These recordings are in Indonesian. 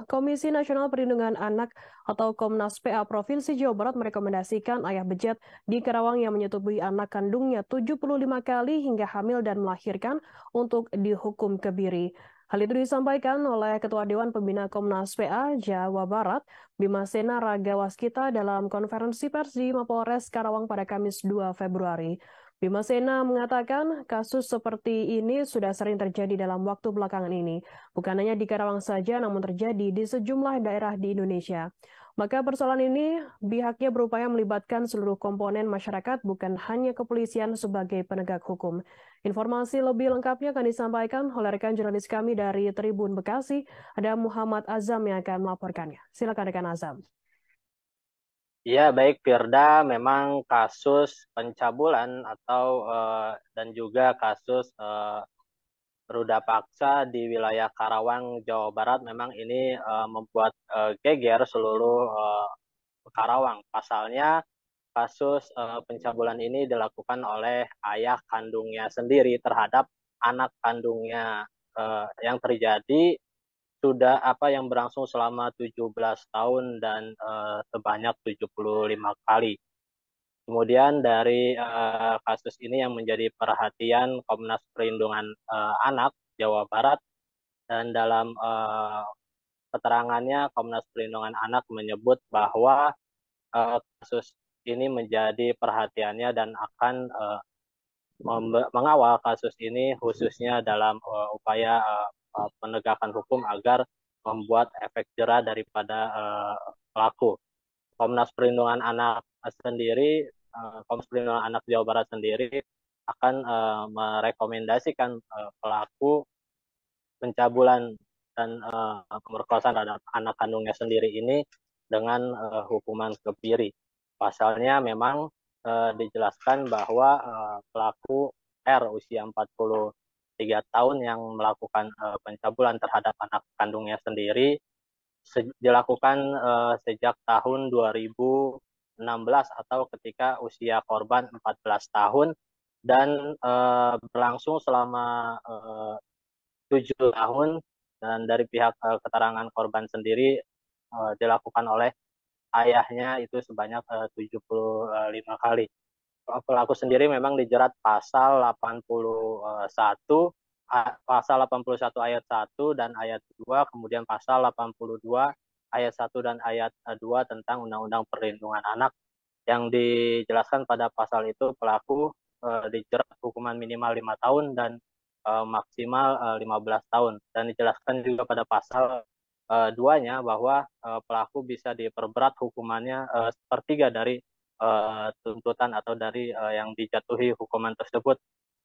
Komisi Nasional Perlindungan Anak atau Komnas PA Provinsi Jawa Barat merekomendasikan ayah bejat di Karawang yang menyetubui anak kandungnya 75 kali hingga hamil dan melahirkan untuk dihukum Kebiri. Hal itu disampaikan oleh Ketua Dewan Pembina Komnas PA Jawa Barat, Bima Sena Raga Waskita dalam konferensi pers di Mapolres Karawang pada Kamis 2 Februari. Bima Sena mengatakan kasus seperti ini sudah sering terjadi dalam waktu belakangan ini. Bukan hanya di Karawang saja, namun terjadi di sejumlah daerah di Indonesia. Maka persoalan ini pihaknya berupaya melibatkan seluruh komponen masyarakat, bukan hanya kepolisian sebagai penegak hukum. Informasi lebih lengkapnya akan disampaikan oleh rekan jurnalis kami dari Tribun Bekasi, ada Muhammad Azam yang akan melaporkannya. Silakan rekan Azam. Ya, baik Firda, memang kasus pencabulan atau dan juga kasus ruda paksa di wilayah Karawang, Jawa Barat memang ini membuat geger seluruh Karawang. Pasalnya kasus pencabulan ini dilakukan oleh ayah kandungnya sendiri terhadap anak kandungnya yang terjadi sudah yang berlangsung selama 17 tahun dan sebanyak 75 kali. Kemudian dari kasus ini yang menjadi perhatian Komnas Perlindungan Anak Jawa Barat, dan dalam keterangannya Komnas Perlindungan Anak menyebut bahwa kasus ini menjadi perhatiannya dan akan mengawal kasus ini khususnya dalam upaya penegakan hukum agar membuat efek jera daripada pelaku. Komnas Perlindungan Anak sendiri, Komnas Perlindungan Anak Jawa Barat sendiri akan merekomendasikan pelaku pencabulan dan pemerkosaan terhadap anak kandungnya sendiri ini dengan hukuman kebiri. Pasalnya memang dijelaskan bahwa pelaku R usia 43 tahun yang melakukan pencabulan terhadap anak kandungnya sendiri dilakukan sejak tahun 2016 atau ketika usia korban 14 tahun dan berlangsung selama 7 tahun, dan dari pihak keterangan korban sendiri dilakukan oleh ayahnya itu sebanyak 75 kali. Pelaku sendiri memang dijerat pasal 81, pasal 81 ayat 1 dan ayat 2, kemudian pasal 82 ayat 1 dan ayat 2 tentang Undang-Undang Perlindungan Anak, yang dijelaskan pada pasal itu pelaku dijerat hukuman minimal 5 tahun dan maksimal 15 tahun. Dan dijelaskan juga pada pasal 2-nya bahwa pelaku bisa diperberat hukumannya sepertiga dari tuntutan atau dari yang dijatuhi hukuman tersebut.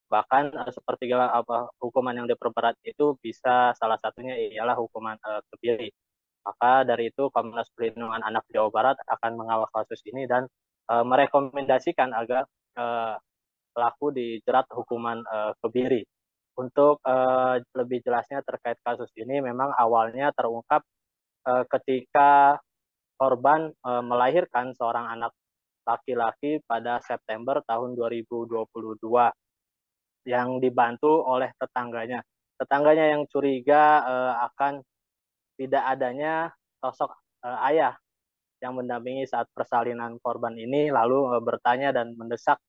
Bahkan sepertiga hukuman yang diperberat itu bisa salah satunya ialah hukuman kebiri. Maka dari itu Komnas Perlindungan Anak Jawa Barat akan mengawal kasus ini dan merekomendasikan agar pelaku dijerat hukuman kebiri. Untuk lebih jelasnya terkait kasus ini, memang awalnya terungkap ketika korban melahirkan seorang anak laki-laki pada September tahun 2022 yang dibantu oleh tetangganya. Tetangganya yang curiga akan tidak adanya sosok ayah yang mendampingi saat persalinan korban ini, lalu bertanya dan mendesak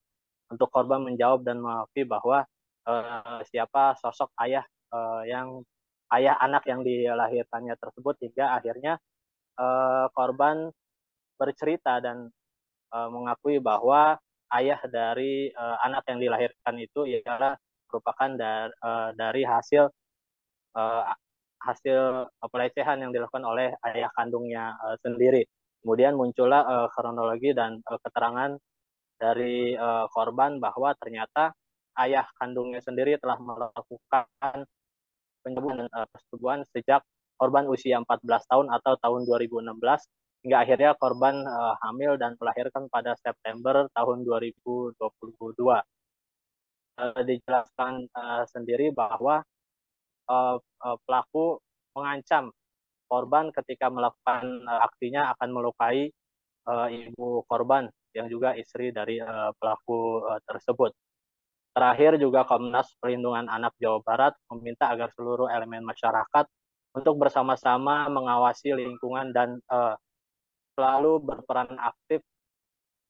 untuk korban menjawab dan mengakui bahwa siapa sosok ayah yang ayah anak yang dilahirkannya tersebut, hingga akhirnya korban bercerita dan mengakui bahwa ayah dari anak yang dilahirkan itu ialah merupakan dari hasil uh, hasil pelecehan yang dilakukan oleh ayah kandungnya sendiri. Kemudian muncullah kronologi dan keterangan dari korban bahwa ternyata ayah kandungnya sendiri telah melakukan pencabulan dan persetubuhan sejak korban usia 14 tahun atau tahun 2016, hingga akhirnya korban hamil dan melahirkan pada September tahun 2022. Dijelaskan sendiri bahwa pelaku mengancam korban ketika melakukan aksinya akan melukai ibu korban yang juga istri dari pelaku tersebut. Terakhir juga Komnas Perlindungan Anak Jawa Barat meminta agar seluruh elemen masyarakat untuk bersama-sama mengawasi lingkungan dan selalu berperan aktif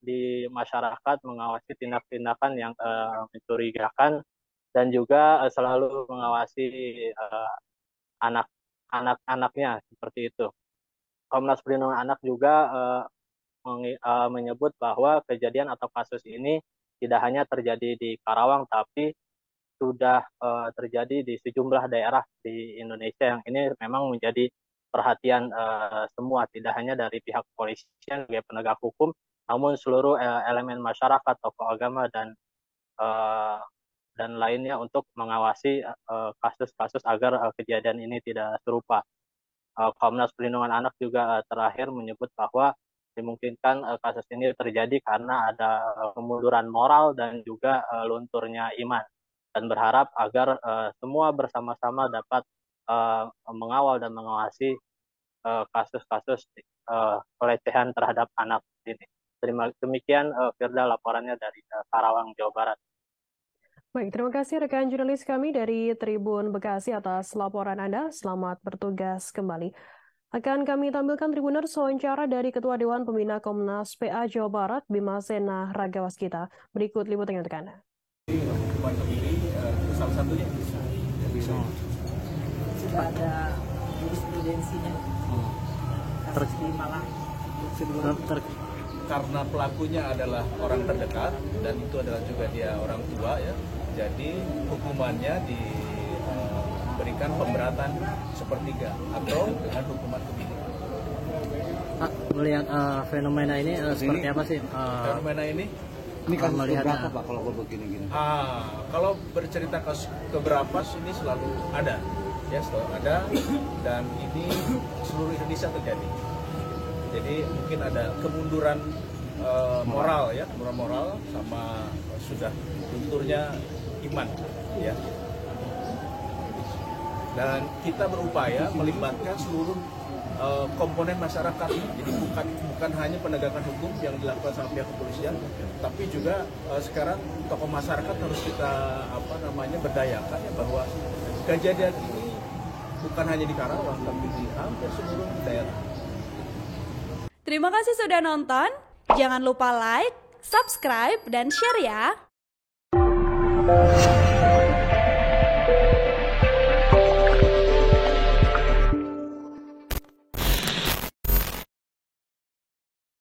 di masyarakat, mengawasi tindak-tindakan yang mencurigakan, dan juga selalu mengawasi anak-anaknya seperti itu. Komnas Perlindungan Anak juga menyebut bahwa kejadian atau kasus ini tidak hanya terjadi di Karawang, tapi sudah terjadi di sejumlah daerah di Indonesia yang ini memang menjadi perhatian semua, tidak hanya dari pihak kepolisian sebagai penegak hukum, namun seluruh elemen masyarakat, tokoh agama, dan lainnya untuk mengawasi kasus-kasus agar kejadian ini tidak serupa. Komnas Perlindungan Anak juga terakhir menyebut bahwa dimungkinkan kasus ini terjadi karena ada kemunduran moral dan juga lunturnya iman, dan berharap agar semua bersama-sama dapat mengawal dan mengawasi kasus-kasus pelecehan terhadap anak ini. Demikian Firda laporannya dari Karawang, Jawa Barat. Baik, terima kasih rekan jurnalis kami dari Tribun Bekasi atas laporan Anda. Selamat bertugas kembali. Akan kami tampilkan Tribuners wawancara dari Ketua Dewan Pembina Komnas PA Jawa Barat, Bima Sena Ragawaskita. Berikut liputannya untuk Anda. Hukuman kebiri itu salah satunya bisa. Sudah ada jurisprudensinya. Kasus di Malang. Karena pelakunya adalah orang terdekat dan itu adalah juga dia orang tua ya. Jadi hukumannya diberikan pemberatan sepertiga atau dengan hukuman kebiri. Pak, melihat fenomena ini seperti apa sih? Fenomena ini kan melihatnya Pak kalau begini-gini? Kalau bercerita kasus keberapa ini selalu ada, ya selalu ada, dan ini seluruh Indonesia terjadi. Jadi mungkin ada kemunduran moral ya, kemunduran moral sama sudah lunturnya iman, ya. Dan kita berupaya melibatkan seluruh komponen masyarakat. Jadi bukan hanya penegakan hukum yang dilakukan sama pihak kepolisian, tapi juga sekarang tokoh masyarakat harus kita berdayakan ya, bahwa kejadian ini bukan hanya di Karawang tapi di hampir seluruh daerah. Terima kasih sudah nonton. Jangan lupa like, subscribe, dan share ya.